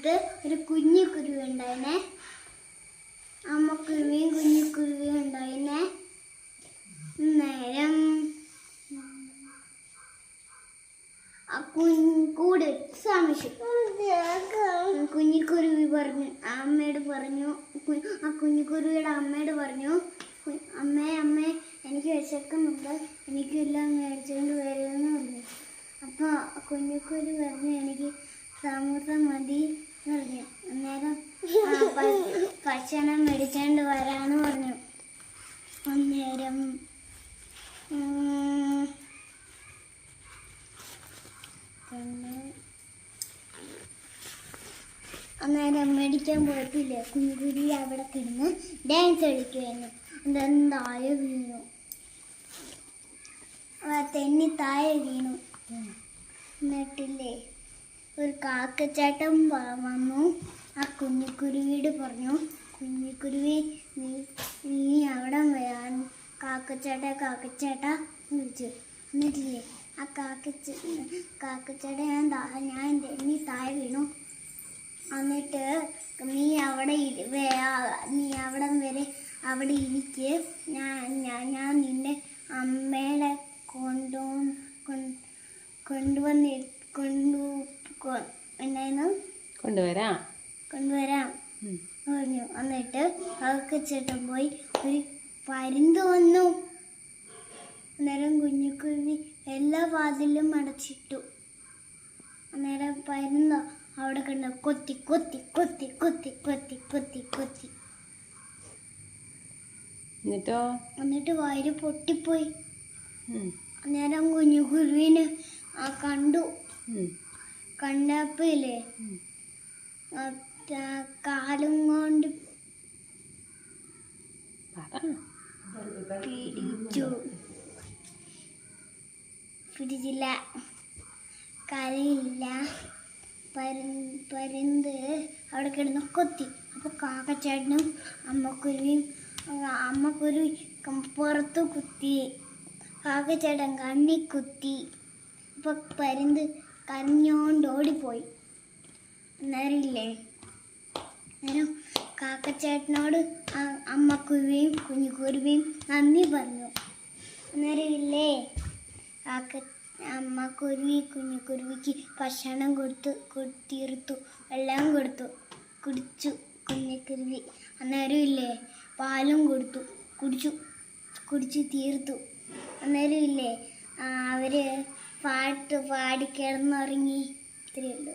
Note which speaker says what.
Speaker 1: സമയത്ത് ഒരു കുഞ്ഞു കുരുവി ഉണ്ടായിരുന്നേ. അമ്മക്കുരുവിയും കുഞ്ഞു കുരുവിയും ഉണ്ടായിരുന്നേ. നേരം കൂട് താമസിച്ചു. കുഞ്ഞിക്കുരുവി പറഞ്ഞു, അമ്മയോട് പറഞ്ഞു, ആ കുഞ്ഞിക്കുരുവിയുടെ അമ്മയോട് പറഞ്ഞു, അമ്മേ എനിക്ക് വിശക്കുന്നുണ്ട്, എനിക്കെല്ലാം മേടിച്ചുകൊണ്ട് വരുമെന്ന് പറഞ്ഞു. അപ്പോൾ കുഞ്ഞിക്കുരുവി പറഞ്ഞു, എനിക്ക് സമൂസ മതി എന്ന് പറഞ്ഞു. അന്നേരം ഭക്ഷണം മേടിച്ചുകൊണ്ട് വരാമെന്ന് പറഞ്ഞു. അന്നേരം മേടിക്കാൻ പോയപ്പില്ലേ, കുഞ്ഞുകുരുവി അവിടെ കിടന്ന് ഡാൻസ് കളിക്കുമായിരുന്നു. എന്തായ വീണു, തെന്നി താഴെ വീണു. എന്നിട്ടില്ലേ ഒരു കാക്കച്ചാട്ടം വന്നു. ആ കുഞ്ഞിക്കുരുവിയോട് പറഞ്ഞു, കുഞ്ഞിക്കുരുവി നീ അവിടെ വരാൻ കാക്കച്ചാട്ട വിളിച്ചു. എന്നിട്ടില്ലേ ആ കാക്കച്ചാട്ട ഞാൻ തെന്നി താഴെ വീണു. എന്നിട്ട് നീ അവിടെ വരെ അവിടെ ഇരിക്ക്, ഞാൻ നിന്നെ അമ്മയുടെ കൊണ്ടുവരാം പറഞ്ഞു. എന്നിട്ട് കാക്കച്ചേട്ടൻ പോയി ഒരു പരുന്ത് വന്നു. അന്നേരം കുഞ്ഞുകുരുവി എല്ലാ വാതിലും അടച്ചിട്ടു. അന്നേരം പരുന്ത് അവിടെ കിടന്ന് കൊത്തി കൊത്തി കൊത്തി കൊത്തി കൊത്തി കൊത്തി കൊത്തി. എന്നിട്ട് വയറ് പൊട്ടിപ്പോയി. അന്നേരം കുഞ്ഞുകുരുവിന് കണ്ടപ്പില്ലേ കാലും കൊണ്ട് പിടിച്ചില്ല, കരയില്ല. പരുന്ത് അവിടെ കിടന്ന് കൊത്തി. അപ്പോൾ കാക്കച്ചേട്ടനും അമ്മക്കുരുവി പുറത്ത് കുത്തി, കാക്കച്ചേട്ടൻ കണ്ണി കുത്തി. അപ്പോൾ പരുന്ത് കരഞ്ഞോണ്ട് ഓടിപ്പോയി. അന്നേരം കാക്കച്ചേട്ടനോട് അമ്മക്കുരുവിയും കുഞ്ഞുകുരുവിയും നന്ദി പറഞ്ഞു. അന്നേരമില്ലേ അമ്മക്കുരുവി കുഞ്ഞുകുരുവിക്ക് ഭക്ഷണം തീർത്തു, വെള്ളം കുടിച്ചു കുഞ്ഞുകുരുവി. അന്നേരമില്ലേ പാലും കുടിച്ചു തീർത്തു. അന്നേരമില്ലേ അവർ പാട്ട് പാടി കിടന്നുറങ്ങി. ഇത്രയേ ഉള്ളൂ.